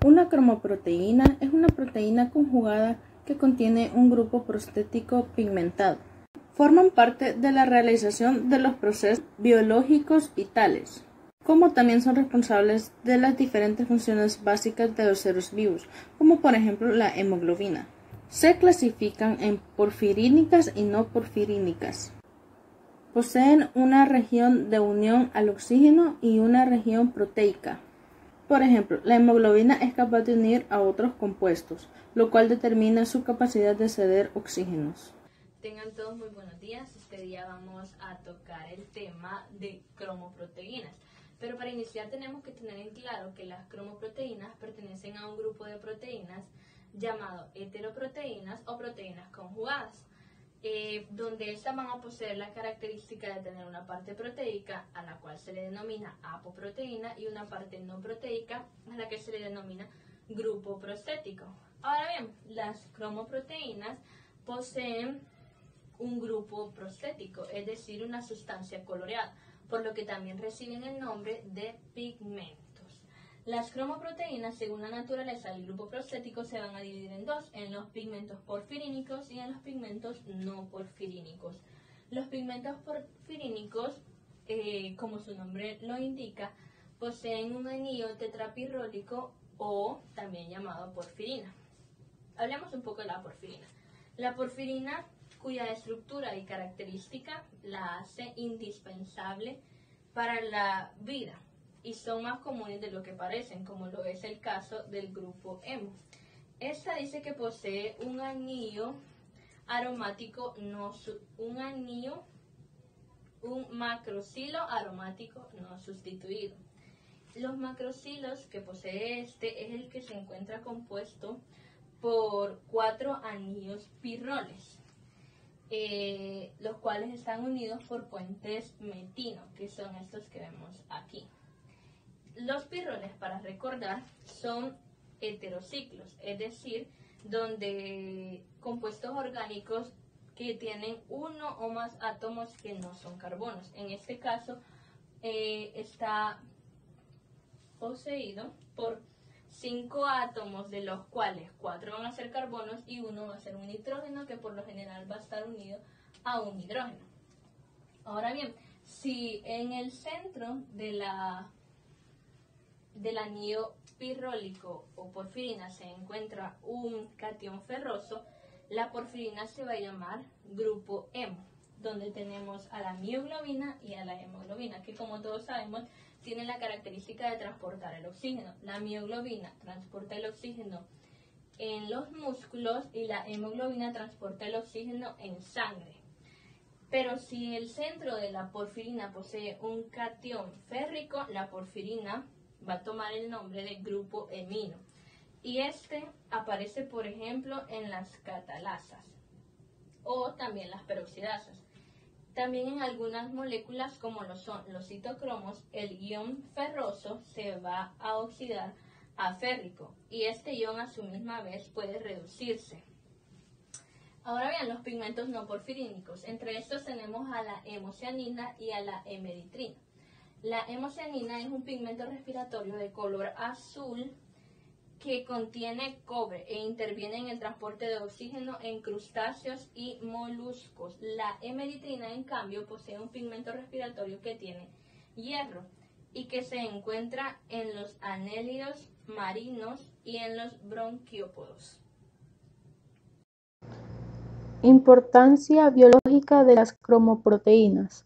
Una cromoproteína es una proteína conjugada que contiene un grupo prostético pigmentado. Forman parte de la realización de los procesos biológicos vitales, como también son responsables de las diferentes funciones básicas de los seres vivos, como por ejemplo la hemoglobina. Se clasifican en porfirínicas y no porfirínicas. Poseen una región de unión al oxígeno y una región proteica. Por ejemplo, la hemoglobina es capaz de unir a otros compuestos, lo cual determina su capacidad de ceder oxígenos. Tengan todos muy buenos días. Este día vamos a tocar el tema de cromoproteínas. Pero para iniciar tenemos que tener en claro que las cromoproteínas pertenecen a un grupo de proteínas llamado heteroproteínas o proteínas conjugadas, donde estas van a poseer la característica de tener una parte proteica a la cual se le denomina apoproteína y una parte no proteica a la que se le denomina grupo prostético. Ahora bien, las cromoproteínas poseen un grupo prostético, es decir, una sustancia coloreada, por lo que también reciben el nombre de pigmentos. Las cromoproteínas, según la naturaleza del grupo prostético, se van a dividir en dos, en los pigmentos porfirínicos y en los pigmentos no porfirínicos. Los pigmentos porfirínicos, como su nombre lo indica, poseen un anillo tetrapirrólico o también llamado porfirina. Hablemos un poco de la porfirina. La porfirina, cuya estructura y característica la hace indispensable para la vida y son más comunes de lo que parecen, como lo es el caso del grupo hemo. Esta dice que posee un anillo aromático, un macrocilo aromático no sustituido. Los macrocilos que posee este es el que se encuentra compuesto por 4 anillos pirroles, los cuales están unidos por puentes metino, que son estos que vemos aquí. Los pirroles, para recordar, son heterociclos, es decir, donde compuestos orgánicos que tienen uno o más átomos que no son carbonos. En este caso está poseído por 5 átomos, de los cuales 4 van a ser carbonos y 1 va a ser un nitrógeno, que por lo general va a estar unido a un hidrógeno. Ahora bien, si en el centro del anillo pirrólico o porfirina se encuentra un catión ferroso, la porfirina se va a llamar grupo hemo, donde tenemos a la mioglobina y a la hemoglobina, que como todos sabemos tienen la característica de transportar el oxígeno. La mioglobina transporta el oxígeno en los músculos y la hemoglobina transporta el oxígeno en sangre. Pero si el centro de la porfirina posee un catión férrico, la porfirina va a tomar el nombre de grupo hemino. Y este aparece, por ejemplo, en las catalasas o también las peroxidasas. También en algunas moléculas, como lo son los citocromos, el ion ferroso se va a oxidar a férrico y este ion a su misma vez puede reducirse. Ahora bien, los pigmentos no porfirínicos. Entre estos tenemos a la hemocianina y a la hemeritrina. La hemocianina es un pigmento respiratorio de color azul que contiene cobre e interviene en el transporte de oxígeno en crustáceos y moluscos. La hemeritrina, en cambio, posee un pigmento respiratorio que tiene hierro y que se encuentra en los anélidos marinos y en los bronquiópodos. Importancia biológica de las cromoproteínas.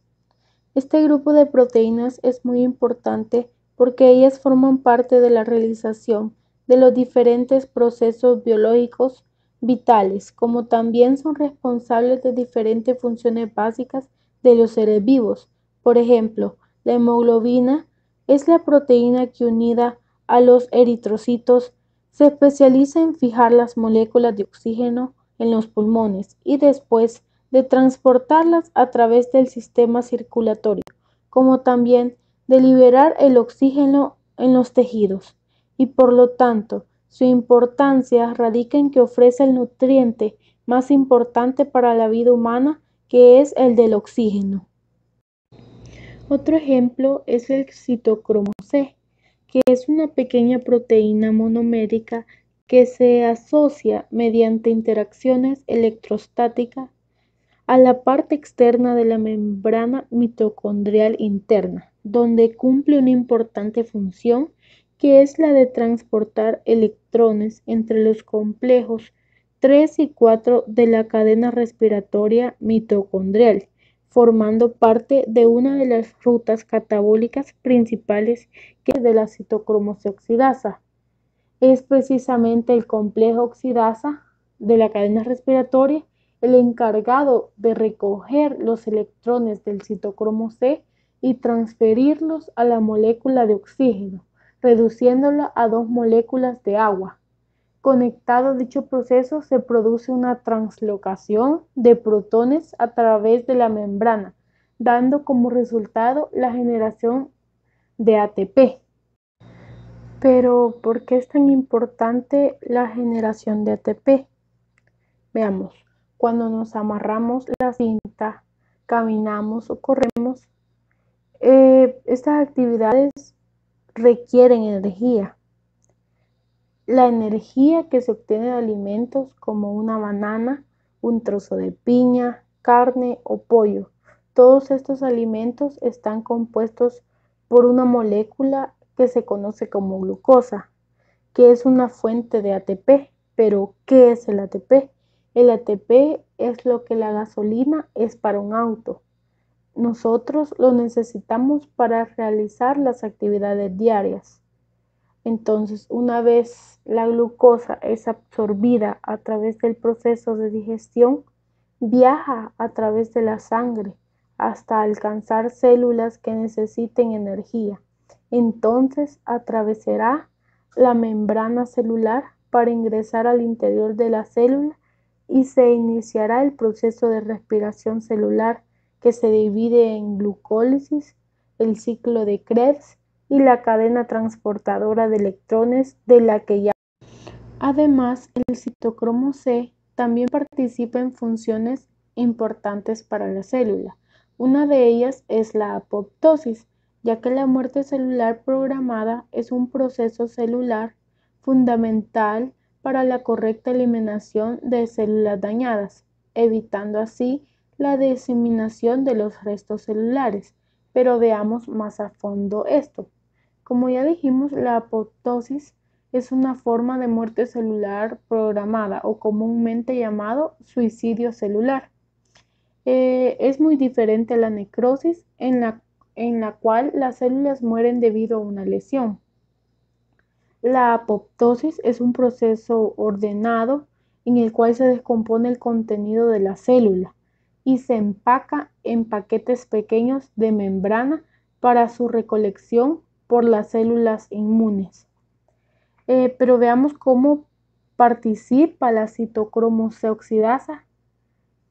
Este grupo de proteínas es muy importante porque ellas forman parte de la realización de los diferentes procesos biológicos vitales, como también son responsables de diferentes funciones básicas de los seres vivos. Por ejemplo, la hemoglobina es la proteína que, unida a los eritrocitos, se especializa en fijar las moléculas de oxígeno en los pulmones y después de transportarlas a través del sistema circulatorio, como también de liberar el oxígeno en los tejidos, y por lo tanto su importancia radica en que ofrece el nutriente más importante para la vida humana, que es el del oxígeno. Otro ejemplo es el citocromo C, que es una pequeña proteína monomérica que se asocia mediante interacciones electrostáticas a la parte externa de la membrana mitocondrial interna, donde cumple una importante función que es la de transportar electrones entre los complejos 3 y 4 de la cadena respiratoria mitocondrial, formando parte de una de las rutas catabólicas principales que es de la citocromo-C oxidasa. Es precisamente el complejo oxidasa de la cadena respiratoria el encargado de recoger los electrones del citocromo C y transferirlos a la molécula de oxígeno, reduciéndola a 2 moléculas de agua. Conectado a dicho proceso se produce una translocación de protones a través de la membrana, dando como resultado la generación de ATP. Pero, ¿por qué es tan importante la generación de ATP? Veamos, cuando nos amarramos la cinta, caminamos o corremos, estas actividades requieren energía. La energía que se obtiene de alimentos como una banana, un trozo de piña, carne o pollo. Todos estos alimentos están compuestos por una molécula que se conoce como glucosa, que es una fuente de ATP. Pero, ¿qué es el ATP? El ATP es lo que la gasolina es para un auto. Nosotros lo necesitamos para realizar las actividades diarias. Entonces, una vez la glucosa es absorbida a través del proceso de digestión, viaja a través de la sangre hasta alcanzar células que necesiten energía. Entonces, atravesará la membrana celular para ingresar al interior de la célula y se iniciará el proceso de respiración celular que se divide en glucólisis, el ciclo de Krebs y la cadena transportadora de electrones de la que ya. Además, el citocromo C también participa en funciones importantes para la célula. Una de ellas es la apoptosis, ya que la muerte celular programada es un proceso celular fundamental para la correcta eliminación de células dañadas, evitando así la diseminación de los restos celulares. Pero veamos más a fondo esto. Como ya dijimos, la apoptosis es una forma de muerte celular programada o comúnmente llamado suicidio celular. Es muy diferente a la necrosis en la cual las células mueren debido a una lesión. La apoptosis es un proceso ordenado en el cual se descompone el contenido de la célula y se empaca en paquetes pequeños de membrana para su recolección por las células inmunes. Pero veamos cómo participa la citocromo-C oxidasa,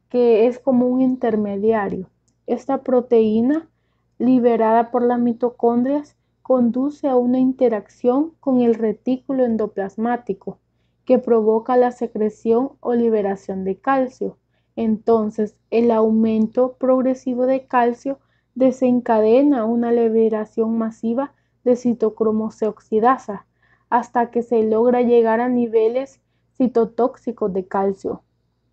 que es como un intermediario. Esta proteína, liberada por las mitocondrias, conduce a una interacción con el retículo endoplasmático, que provoca la secreción o liberación de calcio. Entonces, el aumento progresivo de calcio desencadena una liberación masiva de citocromo-C oxidasa, hasta que se logra llegar a niveles citotóxicos de calcio.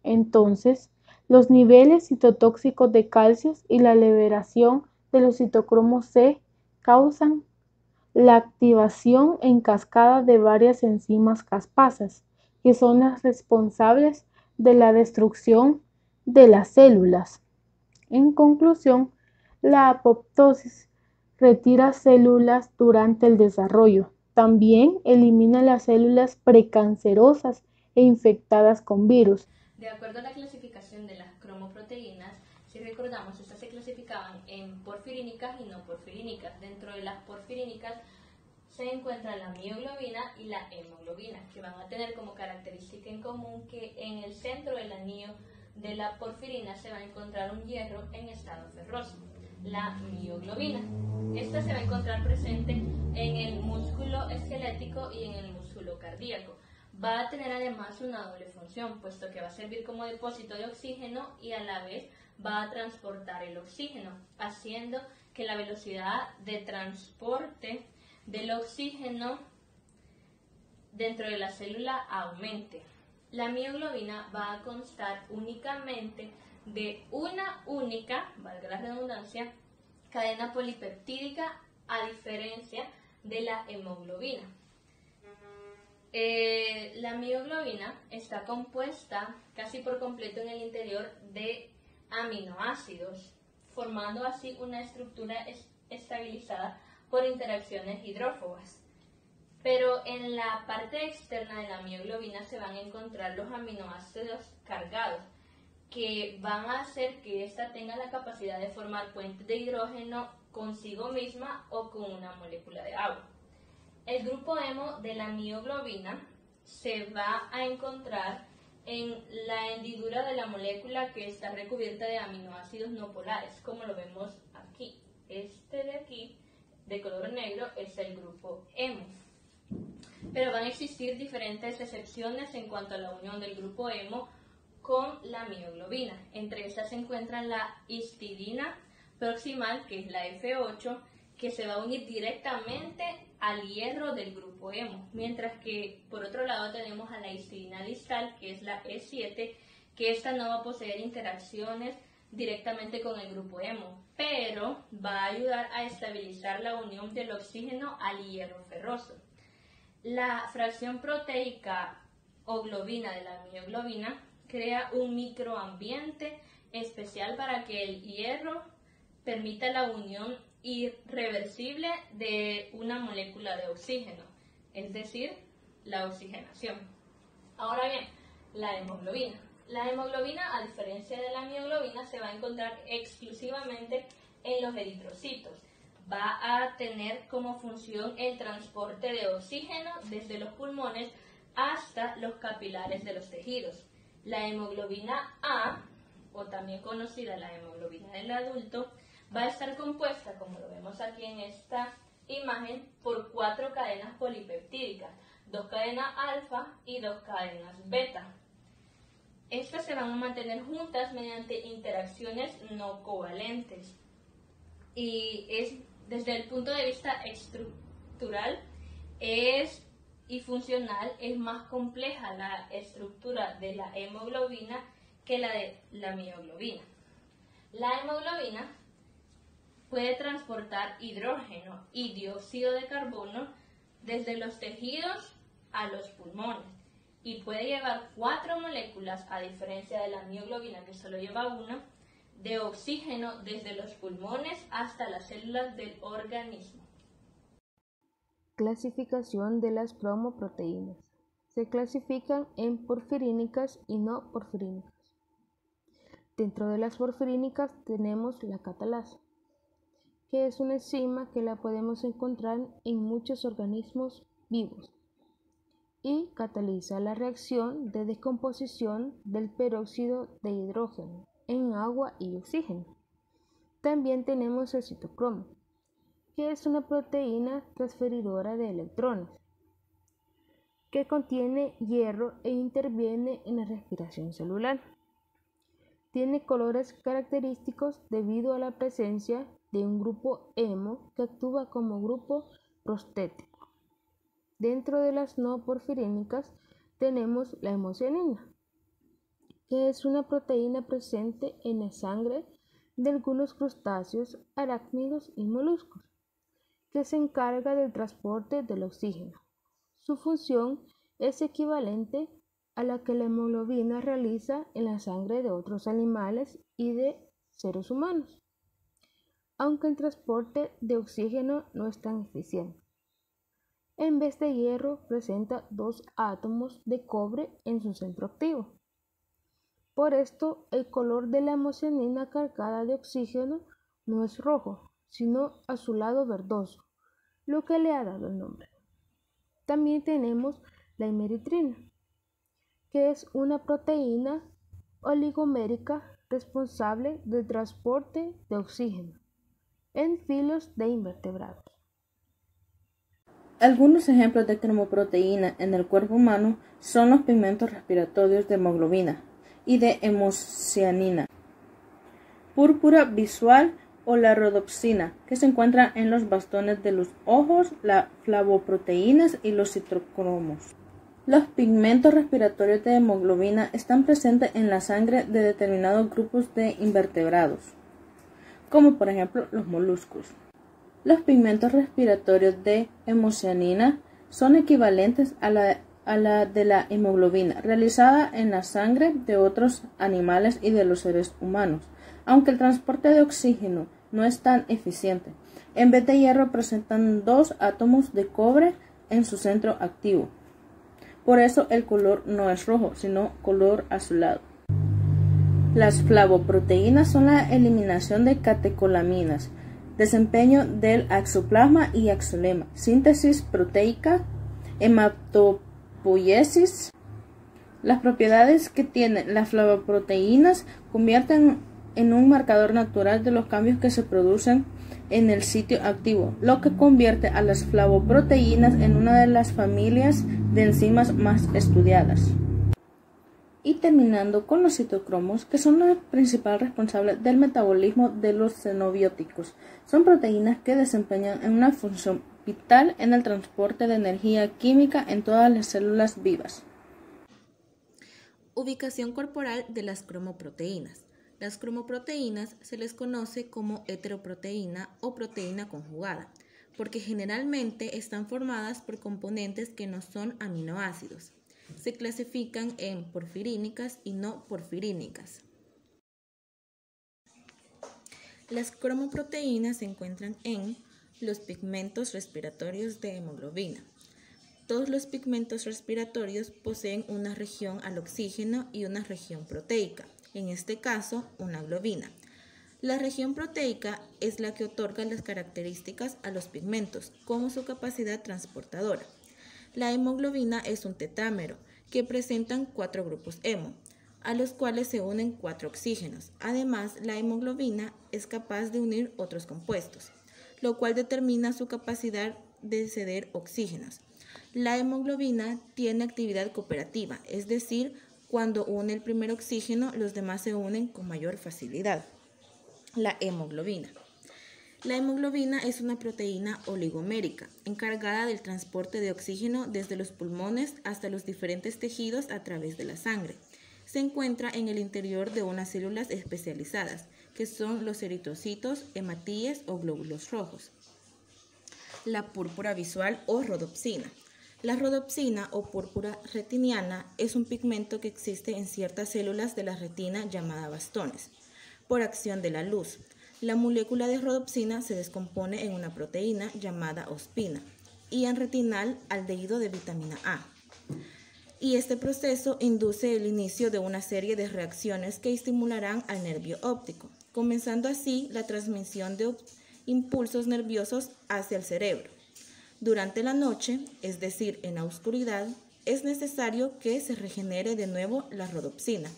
Entonces, los niveles citotóxicos de calcio y la liberación de los citocromos C causan la activación en cascada de varias enzimas caspasas, que son las responsables de la destrucción de las células. En conclusión, la apoptosis retira células durante el desarrollo. También elimina las células precancerosas e infectadas con virus. De acuerdo a la clasificación de las cromoproteínas, si recordamos, estas se clasificaban en porfirínicas y no porfirínicas. Dentro de las porfirínicas se encuentra la mioglobina y la hemoglobina, que van a tener como característica en común que en el centro del anillo de la porfirina se va a encontrar un hierro en estado ferroso, la mioglobina. Esta se va a encontrar presente en el músculo esquelético y en el músculo cardíaco. Va a tener además una doble función, puesto que va a servir como depósito de oxígeno y a la vez va a transportar el oxígeno, haciendo que la velocidad de transporte del oxígeno dentro de la célula aumente. La mioglobina va a constar únicamente de una única, valga la redundancia, cadena polipeptídica, a diferencia de la hemoglobina. La mioglobina está compuesta casi por completo en el interior de aminoácidos, formando así una estructura estabilizada por interacciones hidrófobas. Pero en la parte externa de la mioglobina se van a encontrar los aminoácidos cargados, que van a hacer que ésta tenga la capacidad de formar puentes de hidrógeno consigo misma o con una molécula de agua. El grupo hemo de la mioglobina se va a encontrar en la hendidura de la molécula que está recubierta de aminoácidos no polares, como lo vemos aquí. Este de aquí, de color negro, es el grupo hemo. Pero van a existir diferentes excepciones en cuanto a la unión del grupo hemo con la mioglobina. Entre estas se encuentran la histidina proximal, que es la F8, que se va a unir directamente al hierro del grupo hemo, mientras que por otro lado tenemos a la histidina distal, que es la E7, que esta no va a poseer interacciones directamente con el grupo hemo, pero va a ayudar a estabilizar la unión del oxígeno al hierro ferroso. La fracción proteica o globina de la mioglobina crea un microambiente especial para que el hierro permita la unión irreversible de una molécula de oxígeno, es decir, la oxigenación. Ahora bien, la hemoglobina. La hemoglobina, a diferencia de la mioglobina, se va a encontrar exclusivamente en los eritrocitos. Va a tener como función el transporte de oxígeno desde los pulmones hasta los capilares de los tejidos. La hemoglobina A, o también conocida la hemoglobina del adulto, va a estar compuesta, como lo vemos aquí en esta imagen, por 4 cadenas polipeptídicas, 2 cadenas alfa y 2 cadenas beta. Estas se van a mantener juntas mediante interacciones no covalentes. Y desde el punto de vista estructural y funcional, es más compleja la estructura de la hemoglobina que la de la mioglobina. La hemoglobina puede transportar hidrógeno y dióxido de carbono desde los tejidos a los pulmones y puede llevar 4 moléculas, a diferencia de la mioglobina que solo lleva una, de oxígeno desde los pulmones hasta las células del organismo. Clasificación de las cromoproteínas. Se clasifican en porfirínicas y no porfirínicas. Dentro de las porfirínicas tenemos la catalasa, que es una enzima que la podemos encontrar en muchos organismos vivos y cataliza la reacción de descomposición del peróxido de hidrógeno en agua y oxígeno. También tenemos el citocromo, que es una proteína transferidora de electrones, que contiene hierro e interviene en la respiración celular. Tiene colores característicos debido a la presencia de un grupo hemo que actúa como grupo prostético. Dentro de las no porfirínicas tenemos la hemocianina, que es una proteína presente en la sangre de algunos crustáceos, arácnidos y moluscos, que se encarga del transporte del oxígeno. Su función es equivalente a la que la hemoglobina realiza en la sangre de otros animales y de seres humanos, aunque el transporte de oxígeno no es tan eficiente. En vez de hierro, presenta 2 átomos de cobre en su centro activo. Por esto, el color de la hemocianina cargada de oxígeno no es rojo, sino azulado verdoso, lo que le ha dado el nombre. También tenemos la hemeritrina, que es una proteína oligomérica responsable del transporte de oxígeno en filos de invertebrados. Algunos ejemplos de cromoproteína en el cuerpo humano son los pigmentos respiratorios de hemoglobina y de hemocianina, púrpura visual o la rodopsina, que se encuentra en los bastones de los ojos, las flavoproteínas y los citocromos. Los pigmentos respiratorios de hemoglobina están presentes en la sangre de determinados grupos de invertebrados, como por ejemplo los moluscos. Los pigmentos respiratorios de hemocianina son equivalentes a la de la hemoglobina, realizada en la sangre de otros animales y de los seres humanos, aunque el transporte de oxígeno no es tan eficiente. En vez de hierro presentan 2 átomos de cobre en su centro activo. Por eso el color no es rojo, sino color azulado. Las flavoproteínas son la eliminación de catecolaminas, desempeño del axoplasma y axolema, síntesis proteica, hematopoiesis. Las propiedades que tienen las flavoproteínas convierten en un marcador natural de los cambios que se producen en el sitio activo, lo que convierte a las flavoproteínas en una de las familias de enzimas más estudiadas. Y terminando con los citocromos, que son los principales responsables del metabolismo de los xenobióticos. Son proteínas que desempeñan una función vital en el transporte de energía química en todas las células vivas. Ubicación corporal de las cromoproteínas. Las cromoproteínas se les conoce como heteroproteína o proteína conjugada, porque generalmente están formadas por componentes que no son aminoácidos. Se clasifican en porfirínicas y no porfirínicas. Las cromoproteínas se encuentran en los pigmentos respiratorios de hemoglobina. Todos los pigmentos respiratorios poseen una región al oxígeno y una región proteica, en este caso una globina. La región proteica es la que otorga las características a los pigmentos, como su capacidad transportadora. La hemoglobina es un tetrámero que presentan 4 grupos hemo, a los cuales se unen 4 oxígenos. Además, la hemoglobina es capaz de unir otros compuestos, lo cual determina su capacidad de ceder oxígenos. La hemoglobina tiene actividad cooperativa, es decir, cuando une el primer oxígeno, los demás se unen con mayor facilidad. La hemoglobina. La hemoglobina es una proteína oligomérica, encargada del transporte de oxígeno desde los pulmones hasta los diferentes tejidos a través de la sangre. Se encuentra en el interior de unas células especializadas, que son los eritrocitos, hematíes o glóbulos rojos. La púrpura visual o rodopsina. La rodopsina o púrpura retiniana es un pigmento que existe en ciertas células de la retina llamada bastones, por acción de la luz. La molécula de rodopsina se descompone en una proteína llamada ospina y en retinal aldehído de vitamina A. Y este proceso induce el inicio de una serie de reacciones que estimularán al nervio óptico, comenzando así la transmisión de impulsos nerviosos hacia el cerebro. Durante la noche, es decir, en la oscuridad, es necesario que se regenere de nuevo la rodopsina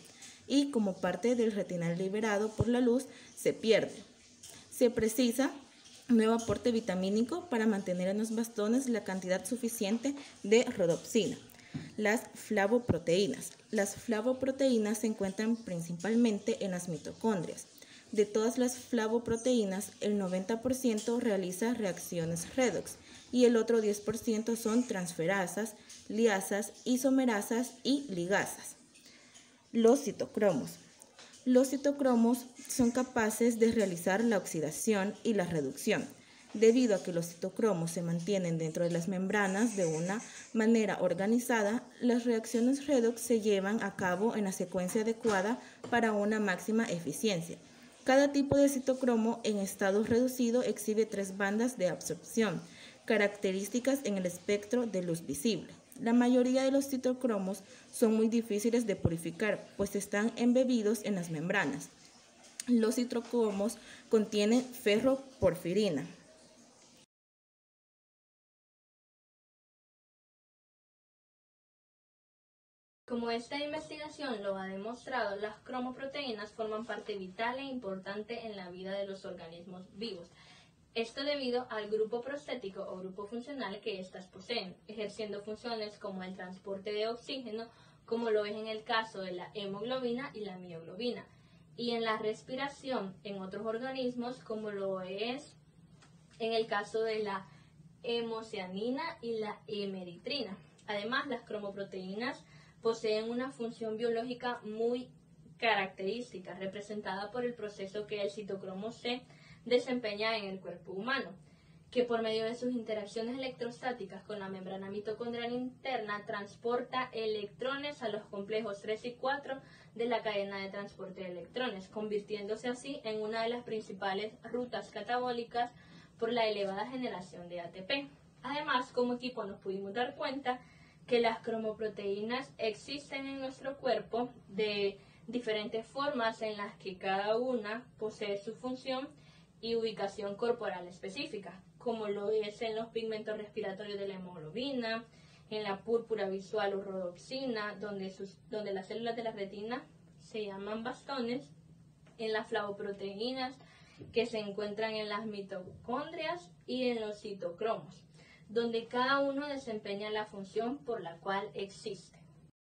y como parte del retinal liberado por la luz se pierde. Se precisa nuevo aporte vitamínico para mantener en los bastones la cantidad suficiente de rodopsina. Las flavoproteínas. Las flavoproteínas se encuentran principalmente en las mitocondrias. De todas las flavoproteínas, el 90% realiza reacciones redox y el otro 10% son transferasas, liasas, isomerasas y ligasas. Los citocromos. Los citocromos son capaces de realizar la oxidación y la reducción. Debido a que los citocromos se mantienen dentro de las membranas de una manera organizada, las reacciones redox se llevan a cabo en la secuencia adecuada para una máxima eficiencia. Cada tipo de citocromo en estado reducido exhibe 3 bandas de absorción, características en el espectro de luz visible. La mayoría de los citocromos son muy difíciles de purificar, pues están embebidos en las membranas. Los citocromos contienen ferroporfirina. Como esta investigación lo ha demostrado, las cromoproteínas forman parte vital e importante en la vida de los organismos vivos. Esto debido al grupo prostético o grupo funcional que éstas poseen, ejerciendo funciones como el transporte de oxígeno, como lo es en el caso de la hemoglobina y la mioglobina. y en la respiración en otros organismos, como lo es en el caso de la hemocianina y la hemeritrina. Además, las cromoproteínas poseen una función biológica muy característica, representada por el proceso que el citocromo C desempeña en el cuerpo humano, que por medio de sus interacciones electrostáticas con la membrana mitocondrial interna transporta electrones a los complejos 3 y 4 de la cadena de transporte de electrones, convirtiéndose así en una de las principales rutas catabólicas por la elevada generación de ATP. Además, como equipo nos pudimos dar cuenta que las cromoproteínas existen en nuestro cuerpo de diferentes formas en las que cada una posee su función y ubicación corporal específica, como lo es en los pigmentos respiratorios de la hemoglobina, en la púrpura visual o rodopsina, donde las células de la retina se llaman bastones, en las flavoproteínas que se encuentran en las mitocondrias y en los citocromos, donde cada uno desempeña la función por la cual existe.